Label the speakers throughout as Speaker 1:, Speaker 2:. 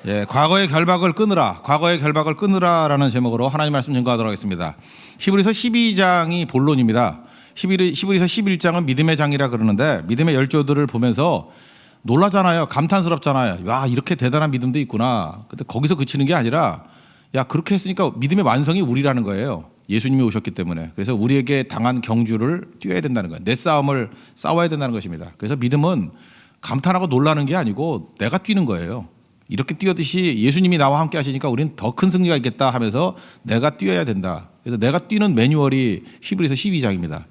Speaker 1: 예, 과거의 결박을 끊으라, 과거의 결박을 끊으라라는 제목으로 하나님 말씀 증거하도록 하겠습니다. 히브리서 12장이 본론입니다. 히브리서 11장은 믿음의 장이라 그러는데 믿음의 열조들을 보면서 놀라잖아요. 감탄스럽잖아요. 와, 이렇게 대단한 믿음도 있구나. 근데 거기서 그치는 게 아니라 야, 그렇게 했으니까 믿음의 완성이 우리라는 거예요. 예수님이 오셨기 때문에. 그래서 우리에게 당한 경주를 뛰어야 된다는 거예요. 내 싸움을 싸워야 된다는 것입니다. 그래서 믿음은 감탄하고 놀라는 게 아니고 내가 뛰는 거예요. 이렇게 뛰었듯이 예수님이 나와 함께 하시니까 우리는 더 큰 승리가 있겠다 하면서 내가 뛰어야 된다. 그래서 내가 뛰는 매뉴얼이 히브리서 12장입니다.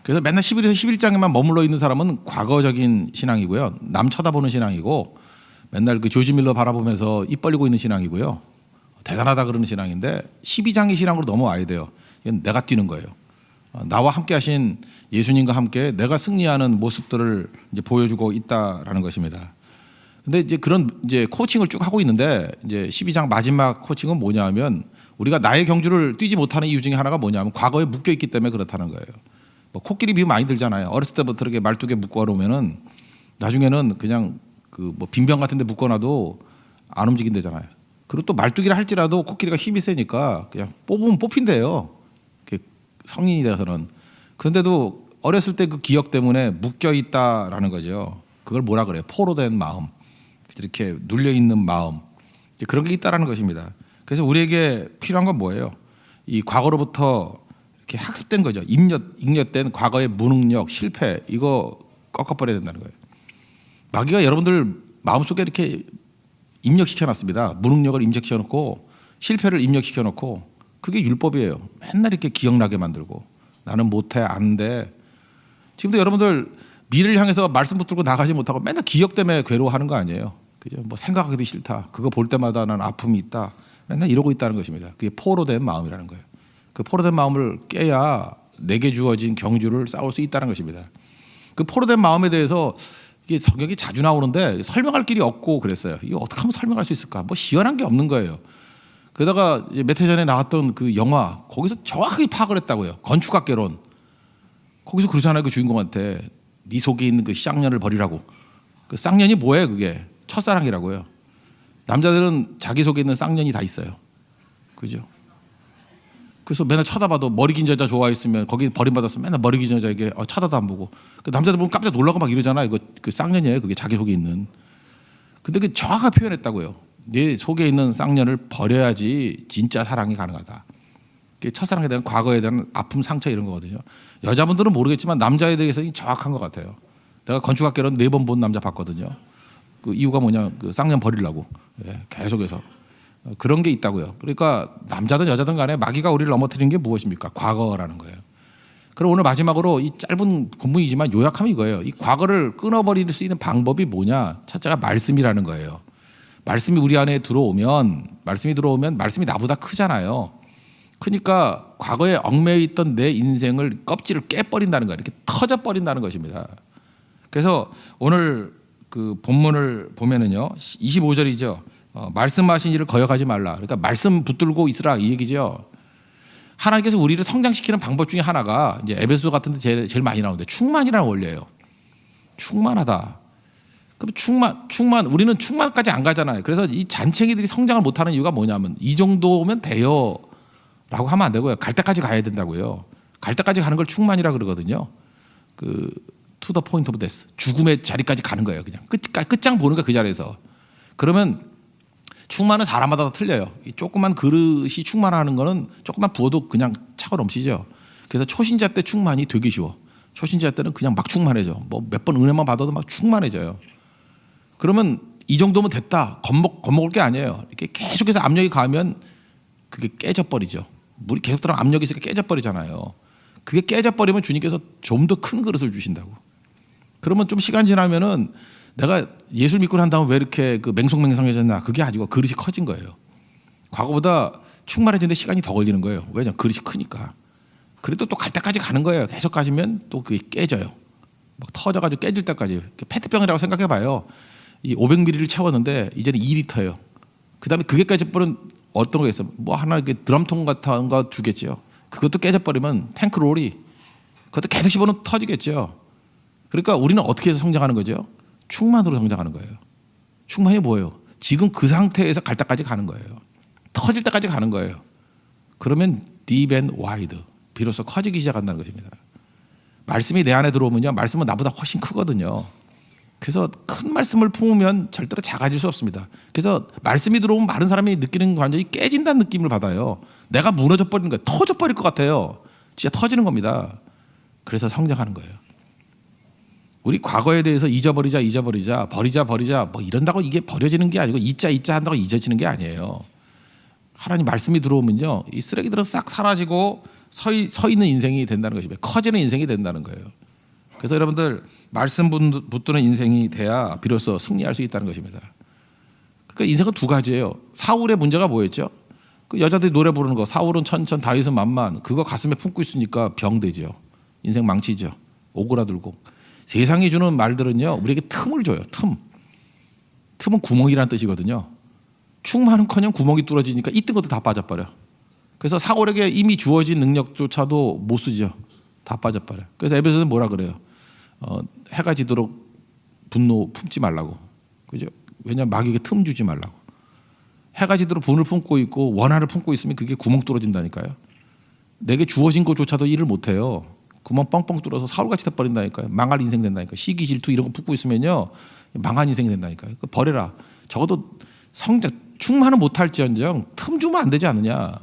Speaker 1: 그래서 맨날 히브리서 11장에만 머물러 있는 사람은 과거적인 신앙이고요. 남 쳐다보는 신앙이고 맨날 그 조지 밀러 바라보면서 입 벌리고 있는 신앙이고요. 대단하다 그러는 신앙인데 12장의 신앙으로 넘어와야 돼요. 이건 내가 뛰는 거예요. 나와 함께 하신 예수님과 함께 내가 승리하는 모습들을 이제 보여주고 있다라는 것입니다. 근데 이제 그런 이제 코칭을 쭉 하고 있는데 이제 12장 마지막 코칭은 뭐냐면 우리가 나의 경주를 뛰지 못하는 이유 중에 하나가 뭐냐면 과거에 묶여 있기 때문에 그렇다는 거예요. 뭐 코끼리 비유 많이 들잖아요. 어렸을 때부터 이렇게 말뚝에 묶어놓으면은 나중에는 그냥 그 뭐 빈병 같은데 묶어놔도 안 움직인대잖아요. 그리고 또 말뚝이라 할지라도 코끼리가 힘이 세니까 그냥 뽑으면 뽑힌대요. 성인이 돼서는. 그런데도 어렸을 때 그 기억 때문에 묶여 있다라는 거죠. 그걸 뭐라 그래요? 포로된 마음. 이렇게 눌려 있는 마음. 그런 게 있다라는 것입니다. 그래서 우리에게 필요한 건 뭐예요? 이 과거로부터 이렇게 학습된 거죠. 익let된 과거의 무능력, 실패 이거 꺾어버려야 된다는 거예요. 마귀가 여러분들 마음속에 이렇게 입력시켜놨습니다. 무능력을 입력시켜놓고 실패를 입력시켜놓고 그게 율법이에요. 맨날 이렇게 기억나게 만들고 나는 못해 안 돼. 지금도 여러분들 미래를 향해서 말씀 붙들고 나가지 못하고 맨날 기억 때문에 괴로워하는 거 아니에요. 그죠? 뭐 생각하기도 싫다. 그거 볼 때마다 난 아픔이 있다. 맨날 이러고 있다는 것입니다. 그게 포로된 마음이라는 거예요. 그 포로된 마음을 깨야 내게 주어진 경주를 싸울 수 있다는 것입니다. 그 포로된 마음에 대해서 이게 성경이 자주 나오는데 설명할 길이 없고 그랬어요. 이거 어떻게 하면 설명할 수 있을까? 뭐 시원한 게 없는 거예요. 그러다가 몇 해 전에 나왔던 그 영화 거기서 정확하게 파악을 했다고요. 건축학개론. 거기서 그러잖아요. 그 주인공한테 네 속에 있는 그 쌍년을 버리라고. 그 쌍년이 뭐예요? 그게 첫사랑이라고요. 남자들은 자기 속에 있는 쌍년이 다 있어요. 그죠? 그래서 맨날 쳐다봐도 머리 긴 여자 좋아했으면 거기 버림받았으면 맨날 머리 긴 여자에게 쳐다도 안 보고 그 남자들 보면 깜짝 놀라고 막 이러잖아요. 이거 그 쌍년이에요. 그게 자기 속에 있는. 근데 그 정확하게 표현했다고요. 내 속에 있는 쌍년을 버려야지 진짜 사랑이 가능하다. 그게 첫사랑에 대한 과거에 대한 아픔, 상처 이런 거거든요. 여자분들은 모르겠지만 남자애들에게서 정확한 것 같아요. 내가 건축학개론 4번 본 남자 봤거든요. 그 이유가 뭐냐, 그 쌍년 버리려고. 예, 계속해서 그런 게 있다고요. 그러니까 남자든 여자든 간에 마귀가 우리를 넘어뜨리는 게 무엇입니까? 과거라는 거예요. 그럼 오늘 마지막으로 이 짧은 본문이지만 요약하면 이거예요. 이 과거를 끊어버릴 수 있는 방법이 뭐냐? 첫째가 말씀이라는 거예요. 말씀이 우리 안에 들어오면 말씀이 나보다 크잖아요. 그러니까 과거에 얽매여 있던 내 인생을 껍질을 깨버린다는 거예요. 이렇게 터져버린다는 것입니다. 그래서 오늘 그 본문을 보면은요, 25절이죠. 말씀하신 일을 거역하지 말라. 그러니까 말씀 붙들고 있으라 이 얘기죠. 하나님께서 우리를 성장시키는 방법 중에 하나가 이제 에베소 같은 데 제일 많이 나오는데 충만이라는 원리예요. 충만하다. 그럼 우리는 충만까지 안 가잖아요. 그래서 이 잔챙이들이 성장을 못하는 이유가 뭐냐면 이 정도면 돼요 라고 하면 안 되고요. 갈 때까지 가야 된다고요. 갈 때까지 가는 걸 충만이라 그러거든요. 그 to the point of death. 죽음의 자리까지 가는 거예요. 그냥 끝장 보는 거야, 그 자리에서. 그러면 충만은 사람마다 다 틀려요. 이 조그만 그릇이 충만하는 거는 조금만 부어도 그냥 차고 넘치죠. 그래서 초신자 때 충만이 되게 쉬워. 초신자 때는 그냥 막 충만해져. 뭐 몇 번 은혜만 받아도 막 충만해져요. 그러면 이 정도면 됐다. 겁먹을 게 아니에요. 이렇게 계속해서 압력이 가면 그게 깨져버리죠. 물이 계속 들어가면 압력이 있으니까 깨져버리잖아요. 그게 깨져버리면 주님께서 좀 더 큰 그릇을 주신다고. 그러면 좀 시간 지나면은 내가 예수를 믿고 난 다음에 왜 이렇게 그 맹송맹상해졌나? 그게 아니고 그릇이 커진 거예요. 과거보다 충만해지는데 시간이 더 걸리는 거예요. 왜냐? 그릇이 크니까. 그래도 또 갈 때까지 가는 거예요. 계속 가시면 또 그게 깨져요. 막 터져가지고 깨질 때까지. 페트병이라고 생각해봐요. 이 500ml를 채웠는데 이제는 2리터예요. 그다음에 그게 깨져버린 어떤 거 있어요? 뭐 하나 이렇게 드럼통 같은 거 두겠죠. 그것도 깨져버리면 탱크롤이 그것도 계속 씹어놓으면 터지겠죠. 그러니까 우리는 어떻게 해서 성장하는 거죠? 충만으로 성장하는 거예요. 충만이 뭐예요? 지금 그 상태에서 갈 때까지 가는 거예요. 터질 때까지 가는 거예요. 그러면 deep and wide, 비로소 커지기 시작한다는 것입니다. 말씀이 내 안에 들어오면요, 말씀은 나보다 훨씬 크거든요. 그래서 큰 말씀을 품으면 절대로 작아질 수 없습니다. 그래서 말씀이 들어오면 많은 사람이 느끼는 관절이 깨진다는 느낌을 받아요. 내가 무너져 버리는 거예요. 터져 버릴 것 같아요. 진짜 터지는 겁니다. 그래서 성장하는 거예요. 우리 과거에 대해서 잊어버리자 버리자 뭐 이런다고 이게 버려지는 게 아니고 잊자 한다고 잊어지는 게 아니에요. 하나님 말씀이 들어오면요, 이 쓰레기들은 싹 사라지고 서 있는 인생이 된다는 것입니다. 커지는 인생이 된다는 거예요. 그래서 여러분들 말씀 붙드는 인생이 돼야 비로소 승리할 수 있다는 것입니다. 그러니까 인생은 두 가지예요. 사울의 문제가 뭐였죠? 그 여자들이 노래 부르는 거, 사울은 천천 다윗은 만만, 그거 가슴에 품고 있으니까 병되죠. 인생 망치죠. 오그라들고. 세상이 주는 말들은요, 우리에게 틈을 줘요. 틈은 구멍이라는 뜻이거든요. 충만은커녕 구멍이 뚫어지니까 있던 것도 다 빠져버려. 그래서 사울에게 이미 주어진 능력조차도 못 쓰죠. 다 빠져버려. 그래서 에베소서는 뭐라 그래요? 해가 지도록 분노 품지 말라고. 그죠? 왜냐하면 마귀에게 틈 주지 말라고. 해가 지도록 분을 품고 있고 원한을 품고 있으면 그게 구멍 뚫어진다니까요. 내게 주어진 것조차도 일을 못해요. 구멍 뻥뻥 뚫어서 사울같이 돼버린다니까요. 망할 인생 된다니까요. 시기 질투 이런 거 품고 있으면요, 망한 인생이 된다니까요. 버려라. 적어도 충만은 못할지언정 틈 주면 안 되지 않느냐.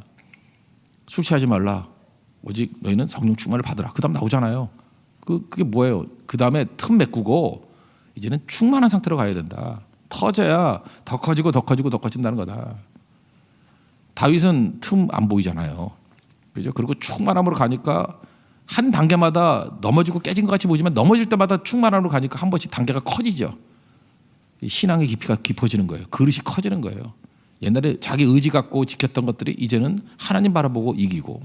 Speaker 1: 술 취하지 말라. 오직 너희는 성령 충만을 받으라. 그 다음 나오잖아요. 그게 뭐예요? 그 다음에 틈 메꾸고 이제는 충만한 상태로 가야 된다. 터져야 더 커지고 더 커진다는 거다. 다윗은 틈 안 보이잖아요. 그죠? 그리고 충만함으로 가니까 한 단계마다 넘어지고 깨진 것 같이 보이지만 넘어질 때마다 충만함으로 가니까 한 번씩 단계가 커지죠. 신앙의 깊이가 깊어지는 거예요. 그릇이 커지는 거예요. 옛날에 자기 의지 갖고 지켰던 것들이 이제는 하나님 바라보고 이기고,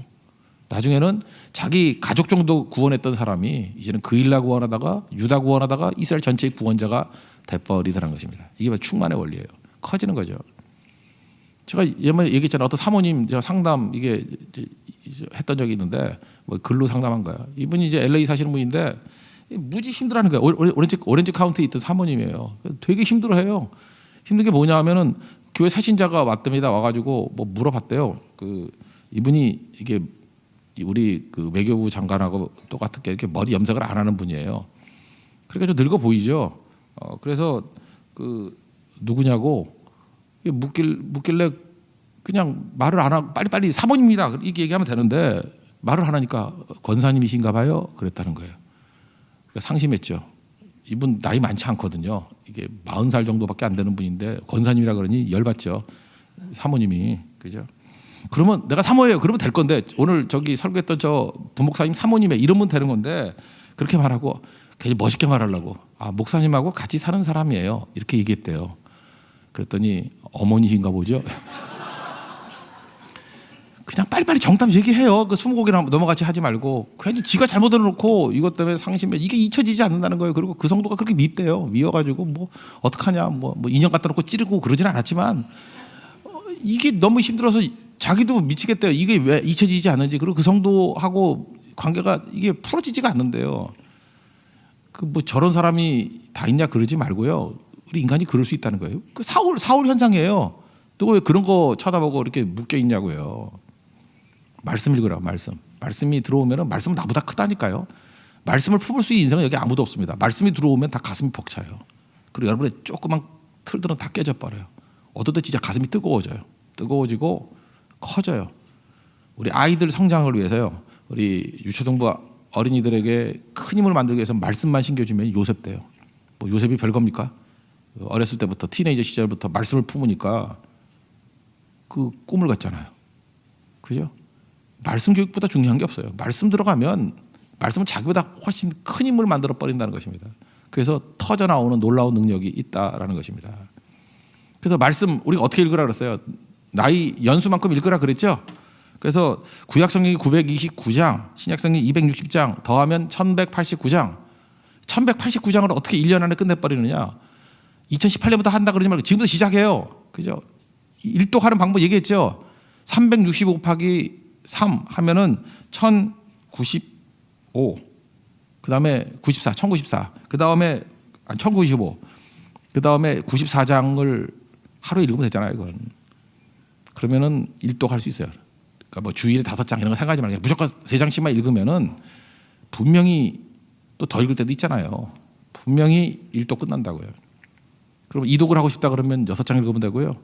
Speaker 1: 나중에는 자기 가족 정도 구원했던 사람이 이제는 그 일라 구원하다가 유다 구원하다가 이스라엘 전체의 구원자가 돼버리더라는 것입니다. 이게 바로 충만의 원리예요. 커지는 거죠. 제가 예전에 얘기했잖아요. 어떤 사모님 제가 상담 이게 했던 적이 있는데, 뭐 글로 상담한 거야. 이분이 이제 LA 사시는 분인데 무지 힘들어하는 거예요. 오렌지 카운티에 있던 사모님이에요. 되게 힘들어해요. 힘든 게 뭐냐면은 교회 사신자가 왔답니다. 와가지고 뭐 물어봤대요. 이분이 이게 우리 그 외교부 장관하고 똑같은 게 이렇게 머리 염색을 안 하는 분이에요. 그러니까 좀 늙어 보이죠. 그래서 누구냐고 묻길래 그냥 말을 안 하고 빨리빨리 사모님입니다 이렇게 얘기하면 되는데 말을 안 하니까 권사님이신가 봐요. 그랬다는 거예요. 그러니까 상심했죠. 이분 나이 많지 않거든요. 이게 40살 정도밖에 안 되는 분인데 권사님이라 그러니 열받죠. 사모님이. 그죠? 그러면 내가 사모예요. 그러면 될 건데 오늘 저기 설교했던 저 부목사님 사모님의 이러면 되는 건데 그렇게 말하고 괜히 멋있게 말하려고 목사님하고 같이 사는 사람이에요. 이렇게 얘기했대요. 그랬더니 어머니신가 보죠. 그냥 빨리빨리 정답 얘기해요. 그 스무고개나 넘어같이 하지 말고 괜히 지가 잘못 해놓고 이것 때문에 상심해. 이게 잊혀지지 않는다는 거예요. 그리고 그 성도가 그렇게 밉대요. 미워가지고 뭐 어떡하냐 뭐 인형 갖다 놓고 찌르고 그러진 않았지만 이게 너무 힘들어서 자기도 미치겠대요. 이게 왜 잊혀지지 않는지. 그리고 그 성도하고 관계가 이게 풀어지지가 않는데요. 뭐 저런 사람이 다 있냐 그러지 말고요. 우리 인간이 그럴 수 있다는 거예요. 그 사울 현상이에요. 또 왜 그런 거 쳐다보고 이렇게 묶여 있냐고요. 말씀 읽으라. 말씀이 들어오면 말씀은 나보다 크다니까요. 말씀을 품을 수 있는 인생은 여기 아무도 없습니다. 말씀이 들어오면 다 가슴이 벅차요. 그리고 여러분의 조그만 틀들은 다 깨져 버려요. 어떨 때 진짜 가슴이 뜨거워지고 커져요. 우리 아이들 성장을 위해서요. 우리 유초등부 어린이들에게 큰 힘을 만들기 위해서 말씀만 신겨주면 요셉 돼요. 뭐 요셉이 별겁니까? 어렸을 때부터 티네이저 시절부터 말씀을 품으니까 그 꿈을 갖잖아요. 그죠? 말씀 교육보다 중요한 게 없어요. 말씀 들어가면 말씀은 자기보다 훨씬 큰 힘을 만들어 버린다는 것입니다. 그래서 터져 나오는 놀라운 능력이 있다라는 것입니다. 그래서 말씀 우리가 어떻게 읽으라 그랬어요? 나이 연수만큼 읽으라 그랬죠? 그래서 구약성경이 929장, 신약성경이 260장, 더하면 1189장. 1189장을 어떻게 1년 안에 끝내버리느냐? 2018년부터 한다 그러지 말고 지금부터 시작해요. 그죠? 일독하는 방법 얘기했죠? 365 곱하기 3 하면은 1095. 그 다음에 1094. 그 다음에 1095. 그 다음에 94장을 하루에 읽으면 되잖아요, 이건. 그러면은 일독할 수 있어요. 그러니까 뭐 주일에 5장 이런 거 생각하지 말고 무조건 3장씩만 읽으면은 분명히 또 더 읽을 때도 있잖아요. 분명히 일독 끝난다고요. 그럼 2독을 하고 싶다 그러면 6장 읽으면 되고요.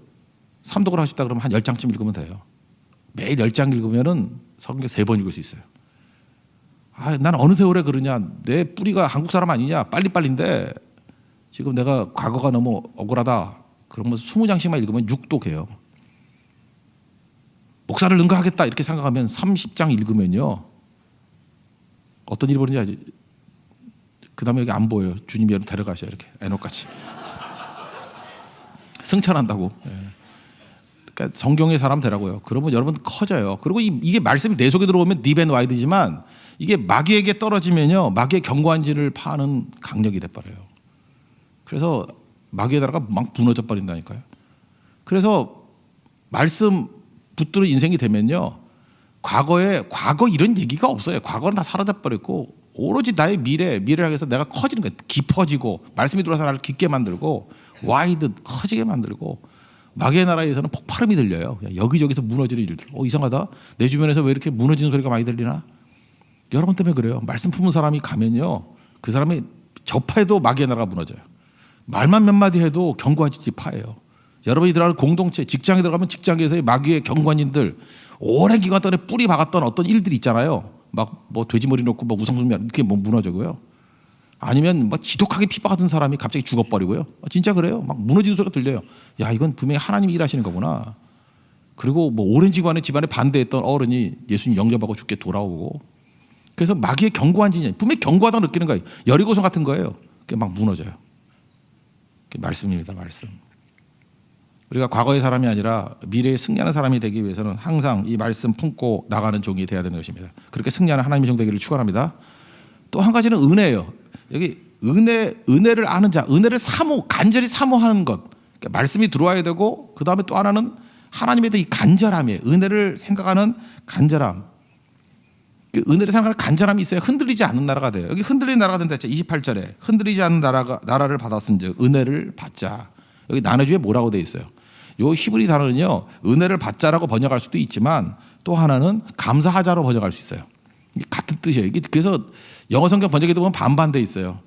Speaker 1: 3독을 하고 싶다 그러면 한 10장쯤 읽으면 돼요. 매일 10장 읽으면은 성경 3번 읽을 수 있어요. 아, 난 어느 세월에 그러냐. 내 뿌리가 한국 사람 아니냐. 빨리빨리인데 지금 내가 과거가 너무 억울하다. 그러면 20장씩만 읽으면 6독해요. 목사를 능가하겠다 이렇게 생각하면 30장 읽으면요. 어떤 일이 벌어지는지 알지? 그 다음에 여기 안 보여요. 주님이 여러분 데려가셔요. 이렇게 에녹같이. 승천한다고. 그러니까 성경의 사람 되라고요. 그러면 여러분 커져요. 그리고 이게 말씀이 내 속에 들어오면 딥앤와이드지만 이게 마귀에게 떨어지면요. 마귀의 견고한지를 파는 강력이 돼버려요. 그래서 마귀의 나라가 막 무너져 버린다니까요. 그래서 말씀 붙들어 인생이 되면요. 과거 이런 얘기가 없어요. 과거는 다 사라져버렸고 오로지 나의 미래를 향해서 내가 커지는 거예요. 깊어지고 말씀이 들어와서 나를 깊게 만들고 와이드 커지게 만들고 마귀의 나라에서는 폭발음이 들려요. 여기저기서 무너지는 일들. 이상하다. 내 주변에서 왜 이렇게 무너지는 소리가 많이 들리나? 여러분 때문에 그래요. 말씀 품은 사람이 가면요. 그 사람이 접해도 마귀의 나라가 무너져요. 말만 몇 마디 해도 견고한지 파예요. 여러분이 들어가는 공동체, 직장에 들어가면 직장에서의 마귀의 경관인들 오랜 기간 동안에 뿌리 박았던 어떤 일들이 있잖아요. 막 뭐 돼지머리 놓고 뭐 우상숭배 이렇게 뭐 무너져고요. 아니면 뭐 지독하게 핍박하던 사람이 갑자기 죽어버리고요. 진짜 그래요. 막 무너지는 소리가 들려요. 야, 이건 분명히 하나님이 일하시는 거구나. 그리고 뭐 오랜 기간에 집안에 반대했던 어른이 예수님 영접하고 죽게 돌아오고. 그래서 마귀의 견고한 진영, 분명히 견고하다고 느끼는 거예요. 여리고성 같은 거예요. 그게 막 무너져요. 그게 말씀입니다. 말씀. 우리가 과거의 사람이 아니라 미래에 승리하는 사람이 되기 위해서는 항상 이 말씀 품고 나가는 종이 되어야 되는 것입니다. 그렇게 승리하는 하나님의 종 되기를 축원합니다. 또 한 가지는 은혜예요. 여기 은혜를 아는 자, 은혜를 간절히 사모하는 것. 그러니까 말씀이 들어와야 되고 그 다음에 또 하나는 하나님에 대한 이 간절함이에요. 은혜를 생각하는 간절함. 은혜를 생각하는 간절함이 있어야 흔들리지 않는 나라가 돼요. 여기 흔들리는 나라가 된다 했죠. 28절에 흔들리지 않는 나라를 받았은즉 은혜를 받자. 여기 나눠주에 뭐라고 되어 있어요? 요 히브리 단어는요, 은혜를 받자라고 번역할 수도 있지만 또 하나는 감사하자로 번역할 수 있어요. 같은 뜻이에요. 그래서 영어 성경 번역에도 보면 반반돼 있어요.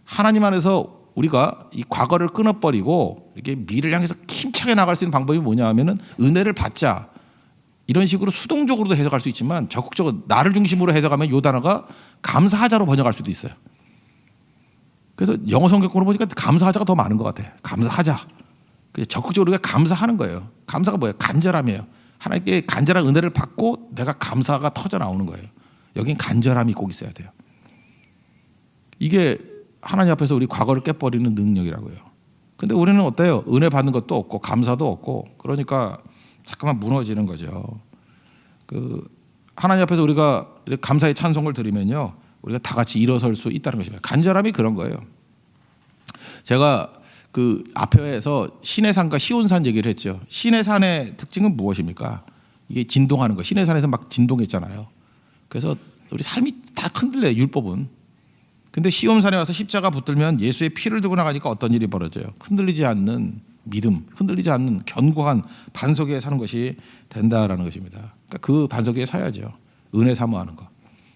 Speaker 1: 하나님 안에서 우리가 이 과거를 끊어버리고 이렇게 미래를 향해서 힘차게 나갈 수 있는 방법이 뭐냐 하면은 은혜를 받자. 이런 식으로 수동적으로도 해석할 수 있지만 적극적으로 나를 중심으로 해석하면 이 단어가 감사하자로 번역할 수도 있어요. 그래서 영어 성경으로 보니까 감사하자가 더 많은 것 같아요. 감사하자. 적극적으로 우리가 감사하는 거예요. 감사가 뭐예요? 간절함이에요. 하나님께 간절한 은혜를 받고 내가 감사가 터져 나오는 거예요. 여긴 간절함이 꼭 있어야 돼요. 이게 하나님 앞에서 우리 과거를 깨버리는 능력이라고요. 근데 우리는 어때요? 은혜 받는 것도 없고 감사도 없고 그러니까 잠깐만 무너지는 거죠. 하나님 앞에서 우리가 감사의 찬송을 드리면요. 우리가 다 같이 일어설 수 있다는 것입니다. 간절함이 그런 거예요. 제가 앞에서 시내산과 시온산 얘기를 했죠. 시내산의 특징은 무엇입니까? 이게 진동하는 거. 시내산에서 막 진동했잖아요. 그래서 우리 삶이 다 흔들려요. 율법은. 근데 시온산에 와서 십자가 붙들면 예수의 피를 들고 나가니까 어떤 일이 벌어져요? 흔들리지 않는 믿음, 흔들리지 않는 견고한 반석 위에 사는 것이 된다라는 것입니다. 그러니까 그 반석 위에 서야죠. 은혜 사모하는 거.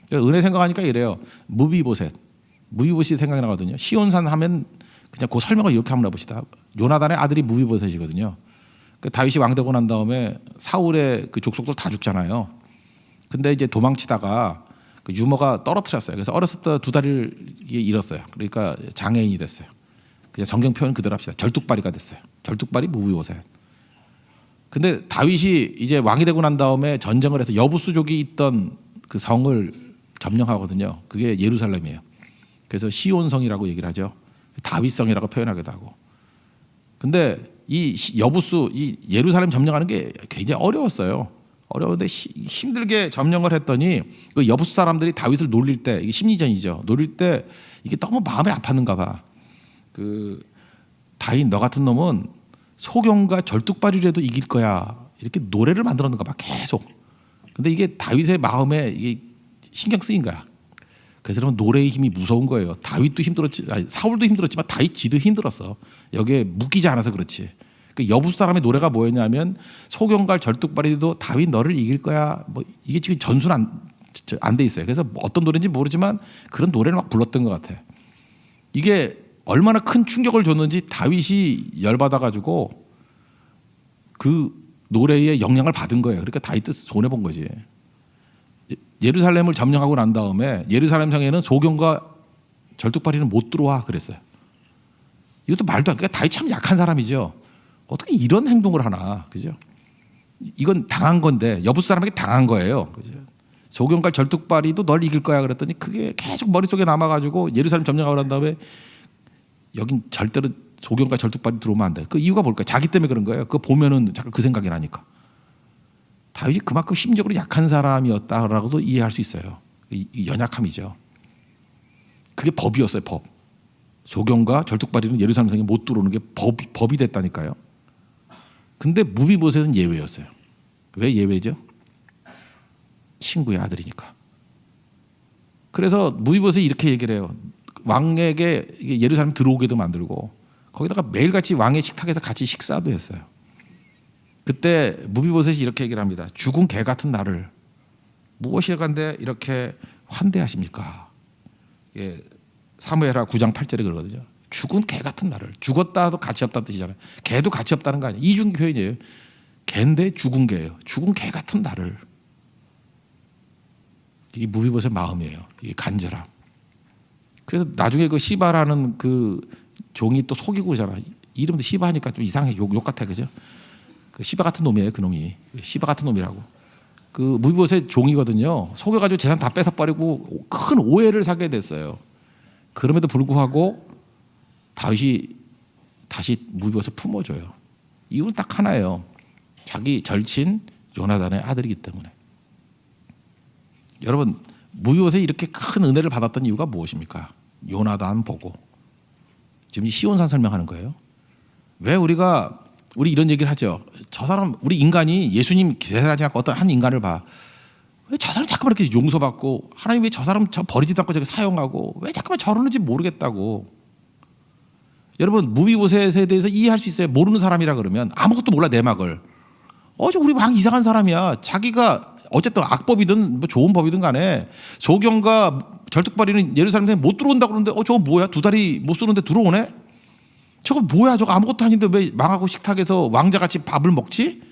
Speaker 1: 그러니까 은혜 생각하니까 이래요. 무비보셋 생각이 나거든요. 시온산 하면 그냥 그 설명을 이렇게 한번 해봅시다. 요나단의 아들이 무비보셋이거든요. 그 다윗이 왕되고 난 다음에 사울의 그 족속들 다 죽잖아요. 근데 이제 도망치다가 그 유머가 떨어뜨렸어요. 그래서 어렸을 때 2다리를 잃었어요. 그러니까 장애인이 됐어요. 그냥 성경 표현 그대로 합시다. 절뚝발이가 됐어요. 절뚝발이 무비보셋. 근데 다윗이 이제 왕이 되고 난 다음에 전쟁을 해서 여부수족이 있던 그 성을 점령하거든요. 그게 예루살렘이에요. 그래서 시온성이라고 얘기를 하죠. 다윗성이라고 표현하기도 하고. 근데 이 예루살렘 점령하는 게 굉장히 어려웠어요. 어려운데 힘들게 점령을 했더니 그 여부수 사람들이 다윗을 놀릴 때, 이게 심리전이죠. 놀릴 때 이게 너무 마음이 아팠는가 봐. 다윗 너 같은 놈은 소경과 절뚝발이라도 이길 거야. 이렇게 노래를 만들었는가 봐. 계속. 근데 이게 다윗의 마음에 이게 신경 쓰인 거야. 그래서 그러면 노래의 힘이 무서운 거예요. 다윗도 힘들었지, 사울도 힘들었지만 다윗 지도 힘들었어. 여기에 묶이지 않아서 그렇지. 그 여부 사람의 노래가 뭐였냐면 소경갈 절뚝발이도 다윗 너를 이길 거야. 뭐 이게 지금 전수는 안 돼 있어요. 그래서 뭐 어떤 노래인지 모르지만 그런 노래를 막 불렀던 것 같아. 이게 얼마나 큰 충격을 줬는지 다윗이 열받아 가지고 그 노래의 영향을 받은 거예요. 그러니까 다윗도 손해 본 거지. 예루살렘을 점령하고 난 다음에 예루살렘 성에는 소경과 절뚝발이는 못 들어와 그랬어요. 이것도 말도 안 돼. 그러니까 다윗 참 약한 사람이죠. 어떻게 이런 행동을 하나, 그죠? 이건 당한 건데 여부 사람에게 당한 거예요, 그죠? 소경과 절뚝발이도 널 이길 거야 그랬더니 그게 계속 머릿속에 남아가지고 예루살렘 점령하고 난 다음에 여긴 절대로 소경과 절뚝발이 들어오면 안 돼. 그 이유가 뭘까요? 자기 때문에 그런 거예요. 그거 보면은 자꾸 그 생각이 나니까. 다윗이 그만큼 심적으로 약한 사람이었다라고도 이해할 수 있어요. 이 연약함이죠. 그게 법이었어요, 법. 소경과 절뚝발이는 예루살렘 성에 못 들어오는 게 법이 됐다니까요. 근데 무비보셋은 예외였어요. 왜 예외죠? 친구의 아들이니까. 그래서 무비보셋이 이렇게 얘기를 해요. 왕에게 예루살렘 들어오게도 만들고 거기다가 매일같이 왕의 식탁에서 같이 식사도 했어요. 그때 무비보셋이 이렇게 얘기를 합니다. 죽은 개 같은 나를 무엇이간데 이렇게 환대하십니까? 예, 사무엘하 9장 8절에 그러거든요. 죽은 개 같은 나를. 죽었다도 가치 없다는 뜻이잖아요. 개도 가치 없다는 거 아니에요. 이중 표현이에요. 개인데 죽은 개예요. 죽은 개 같은 나를. 이게 무비보셋 마음이에요. 이게 간절함. 그래서 나중에 그 시바라는 그 종이 또 속이고 그러잖아. 이름도 시바하니까 좀 이상해. 욕 같아, 그죠? 그 시바 같은 놈이에요, 그 놈이. 시바 같은 놈이라고. 그 무비보셋 종이거든요. 속여가지고 재산 다 뺏어버리고 큰 오해를 사게 됐어요. 그럼에도 불구하고 다윗이 다시 무비보셋 품어줘요. 이유는 딱 하나예요. 자기 절친 요나단의 아들이기 때문에. 여러분, 무비보셋이 이렇게 큰 은혜를 받았던 이유가 무엇입니까? 요나단 보고. 지금 시온산 설명하는 거예요. 왜 우리 이런 얘기를 하죠. 저 사람, 우리 인간이 예수님 대단하지 않고 어떤 한 인간을 봐. 왜 저 사람 자꾸만 이렇게 용서받고 하나님 왜 저 사람 저 버리지도 않고 저렇게 사용하고 왜 자꾸만 저러는지 모르겠다고. 여러분, 무비보셋에 대해서 이해할 수 있어요. 모르는 사람이라 그러면 아무것도 몰라 내막을. 저 우리 왕 이상한 사람이야. 자기가 어쨌든 악법이든 뭐 좋은 법이든 간에 소경과 절뚝발이는 예루살렘에 못 들어온다고 그러는데 저거 뭐야? 두 다리 못 쓰는데 들어오네? 저거 뭐야? 저거 아무것도 아닌데 왜 망하고 식탁에서 왕자같이 밥을 먹지?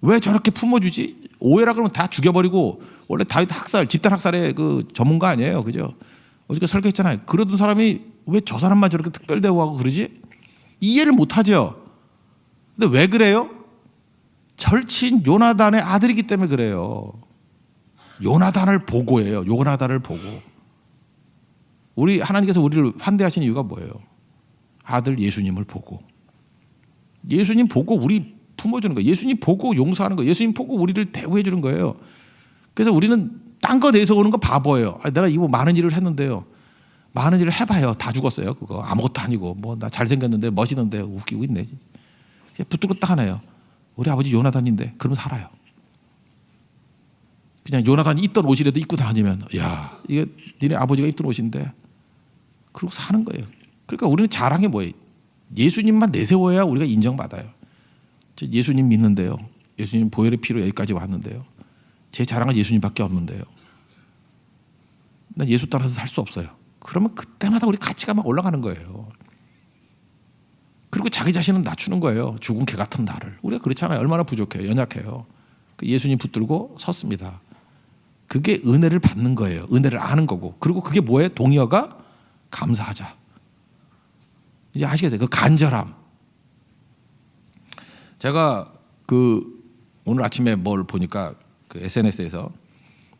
Speaker 1: 왜 저렇게 품어주지? 오해라 그러면 다 죽여버리고. 원래 다윗 학살, 집단 학살의 그 전문가 아니에요, 그죠? 어저께 설교했잖아요. 그러던 사람이 왜 저 사람만 저렇게 특별 대우하고 그러지? 이해를 못하죠. 근데 왜 그래요? 절친 요나단의 아들이기 때문에 그래요. 요나단을 보고예요. 요나단을 보고. 우리 하나님께서 우리를 환대하시는 이유가 뭐예요? 아들 예수님을 보고. 예수님 보고 우리 품어주는 거예요. 예수님 보고 용서하는 거예요. 예수님 보고 우리를 대우해 주는 거예요. 그래서 우리는 딴 거 내서 오는 거 바보예요. 내가 이거 많은 일을 했는데요. 많은 일을 해봐요. 다 죽었어요. 그거 아무것도 아니고 뭐 나 잘생겼는데 멋있는데 웃기고 있네. 부뚜룩딱 하네요. 우리 아버지 요나단인데 그러면 살아요. 그냥 요나단이 입던 옷이라도 입고 다니면 야 이게 니네 아버지가 입던 옷인데 그러고 사는 거예요. 그러니까 우리는 자랑이 뭐예요? 예수님만 내세워야 우리가 인정받아요. 예수님 믿는데요. 예수님 보혈의 피로 여기까지 왔는데요. 제 자랑은 예수님밖에 없는데요. 난 예수 따라서 살 수 없어요. 그러면 그때마다 우리 가치가 막 올라가는 거예요. 그리고 자기 자신은 낮추는 거예요. 죽은 개 같은 나를. 우리가 그렇잖아요. 얼마나 부족해요. 연약해요. 예수님 붙들고 섰습니다. 그게 은혜를 받는 거예요. 은혜를 아는 거고. 그리고 그게 뭐예요? 동의어가 감사하자. 이제 아시겠어요? 그 간절함. 제가 오늘 아침에 뭘 보니까 그 SNS에서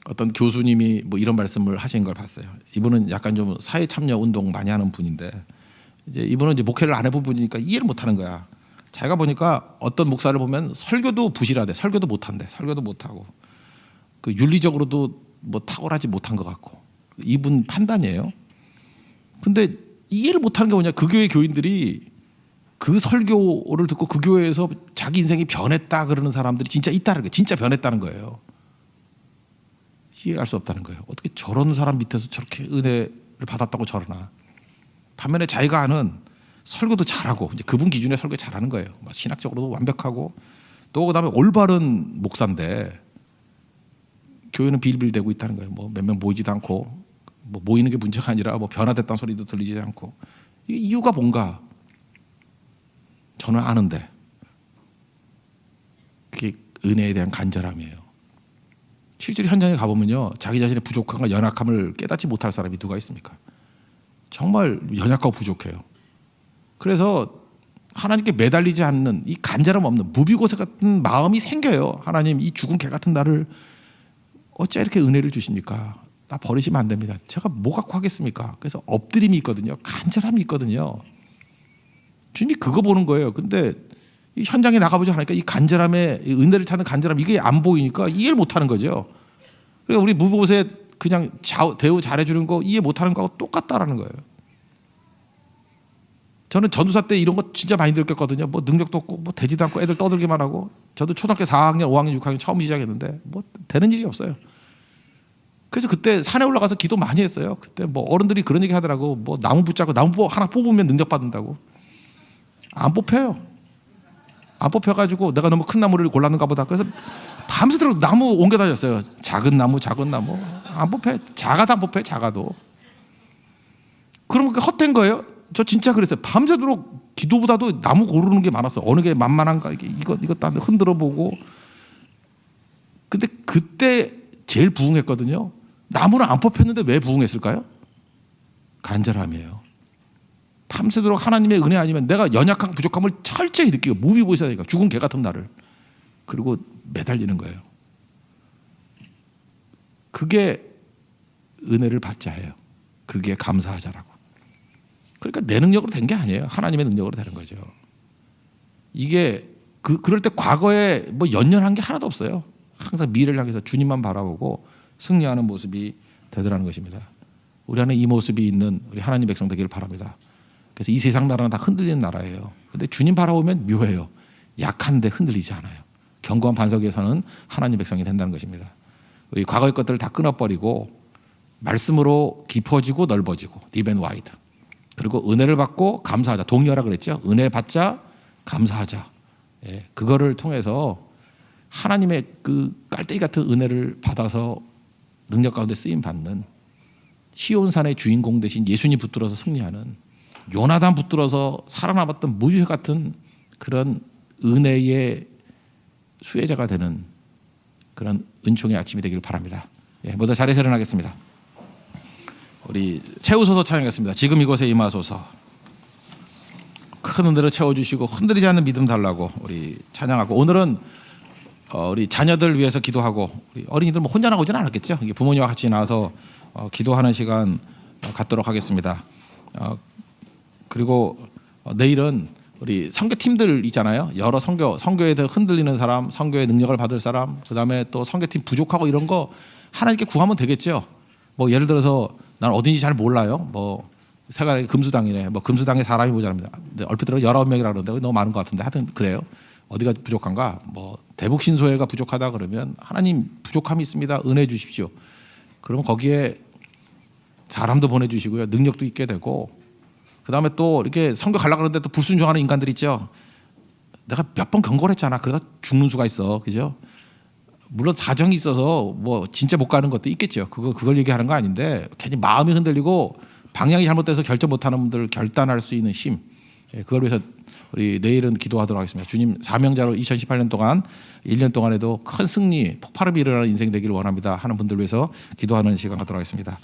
Speaker 1: 어떤 교수님이 뭐 이런 말씀을 하신 걸 봤어요. 이분은 약간 좀 사회 참여 운동 많이 하는 분인데 이제 이분은 이제 목회를 안 해본 분이니까 이해를 못 하는 거야. 자기가 보니까 어떤 목사를 보면 설교도 부실하대. 설교도 못 한대. 설교도 못 하고. 그 윤리적으로도 뭐 탁월하지 못한 것 같고. 이분 판단이에요. 근데 이해를 못 하는 게 뭐냐? 그 교회 교인들이 그 설교를 듣고 그 교회에서 자기 인생이 변했다 그러는 사람들이 진짜 있다는 거예요. 진짜 변했다는 거예요. 이해할 수 없다는 거예요. 어떻게 저런 사람 밑에서 저렇게 은혜를 받았다고 저러나. 반면에 자기가 아는 설교도 잘하고 이제 그분 기준에 설교 잘하는 거예요. 신학적으로도 완벽하고 또 그다음에 올바른 목사인데 교회는 빌빌대고 있다는 거예요. 뭐 몇 명 모이지도 않고 뭐 모이는 게 문제가 아니라 뭐 변화됐다는 소리도 들리지 않고 이유가 뭔가 저는 아는데 그게 은혜에 대한 간절함이에요. 실제로 현장에 가보면요, 자기 자신의 부족함과 연약함을 깨닫지 못할 사람이 누가 있습니까? 정말 연약하고 부족해요. 그래서 하나님께 매달리지 않는 이 간절함 없는 무비고새 같은 마음이 생겨요. 하나님, 이 죽은 개 같은 나를 어째 이렇게 은혜를 주십니까? 나 버리시면 안 됩니다. 제가 뭐 갖고 하겠습니까? 그래서 엎드림이 있거든요. 간절함이 있거든요. 주님이 그거 보는 거예요. 근데 이 현장에 나가보지 않으니까 이 간절함에 이 은혜를 찾는 간절함 이게 안 보이니까 이해를 못하는 거죠. 그러니까 우리 무비고새 그냥 대우 잘해주는 거 이해 못하는 거하고 똑같다라는 거예요. 저는 전도사 때 이런 거 진짜 많이 느꼈거든요. 뭐 능력도 없고 뭐 되지도 않고 애들 떠들기만 하고 저도 초등학교 4학년, 5학년, 6학년 처음 시작했는데 뭐 되는 일이 없어요. 그래서 그때 산에 올라가서 기도 많이 했어요. 그때 뭐 어른들이 그런 얘기 하더라고. 뭐 나무 붙잡고 나무 하나 뽑으면 능력 받는다고. 안 뽑혀요. 안 뽑혀가지고 내가 너무 큰 나무를 골랐는가 보다. 그래서 밤새도록 나무 옮겨 다녔어요. 작은 나무. 안 뽑혀요. 작아도 안 뽑혀요. 작아도. 그러면 그게 헛된 거예요? 저 진짜 그랬어요. 밤새도록 기도보다도 나무 고르는 게 많았어요. 어느 게 만만한가 이거 딴 흔들어 보고. 근데 그때 제일 부흥했거든요. 나무는 안 뽑혔는데 왜 부흥했을까요? 간절함이에요. 밤새도록 하나님의 은혜 아니면 내가 연약한 부족함을 철저히 느끼고 무비고새니까 죽은 개 같은 나를 그리고 매달리는 거예요. 그게 은혜를 받자 해요. 그게 감사하자라고. 그러니까 내 능력으로 된 게 아니에요. 하나님의 능력으로 되는 거죠. 이게 그럴 때 과거에 뭐 연연한 게 하나도 없어요. 항상 미래를 향해서 주님만 바라보고 승리하는 모습이 되더라는 것입니다. 우리 안에 이 모습이 있는 우리 하나님 백성 되기를 바랍니다. 그래서 이 세상 나라는 다 흔들리는 나라예요. 근데 주님 바라보면 묘해요. 약한데 흔들리지 않아요. 견고한 반석 위에서는 하나님 백성이 된다는 것입니다. 우리 과거의 것들을 다 끊어버리고 말씀으로 깊어지고 넓어지고 딥 앤 와이드. 그리고 은혜를 받고 감사하자. 동의하라 그랬죠. 은혜 받자 감사하자. 예, 그거를 통해서 하나님의 그 깔때기 같은 은혜를 받아서 능력 가운데 쓰임 받는 시온산의 주인공 대신 예수님 붙들어서 승리하는 요나단 붙들어서 살아남았던 무유회 같은 그런 은혜의 수혜자가 되는 그런 은총의 아침이 되기를 바랍니다. 예, 모두 자리에서 일어나겠습니다. 우리 채우소서 찬양하겠습니다. 지금 이곳에 임하소서. 큰 은혜로 채워주시고 흔들리지 않는 믿음 달라고 우리 찬양하고, 오늘은 우리 자녀들 위해서 기도하고, 우리 어린이들 뭐 혼자 나오지는 않았겠죠. 부모님과 같이 나와서 기도하는 시간 갖도록 하겠습니다. 그리고 내일은 우리 선교팀들 있잖아요. 여러 선교에 대해 흔들리는 사람, 선교의 능력을 받을 사람, 그다음에 또 선교팀 부족하고 이런 거 하나님께 구하면 되겠죠. 뭐 예를 들어서 난 어딘지 잘 몰라요. 뭐 세가 금수당이네. 뭐 금수당에 사람이 모자랍니다. 얼핏 들어 19명이라 그러는데 너무 많은 것 같은데 하여튼 그래요. 어디가 부족한가? 뭐 대북 신소회가 부족하다 그러면 하나님 부족함이 있습니다. 은혜 주십시오. 그러면 거기에 사람도 보내주시고요. 능력도 있게 되고, 그다음에 또 이렇게 선교 가려고 그러는데 또 불순종하는 인간들 있죠. 내가 몇 번 경고를 했잖아. 그러다 죽는 수가 있어. 그죠? 물론 사정이 있어서 뭐 진짜 못 가는 것도 있겠죠. 그걸 얘기하는 거 아닌데, 괜히 마음이 흔들리고 방향이 잘못돼서 결정 못하는 분들 결단할 수 있는 힘, 그걸 위해서 우리 내일은 기도하도록 하겠습니다. 주님 사명자로 2018년 동안 1년 동안에도 큰 승리, 폭발음이 일어나는 인생 되기를 원합니다 하는 분들 위해서 기도하는 시간 갖도록 하겠습니다.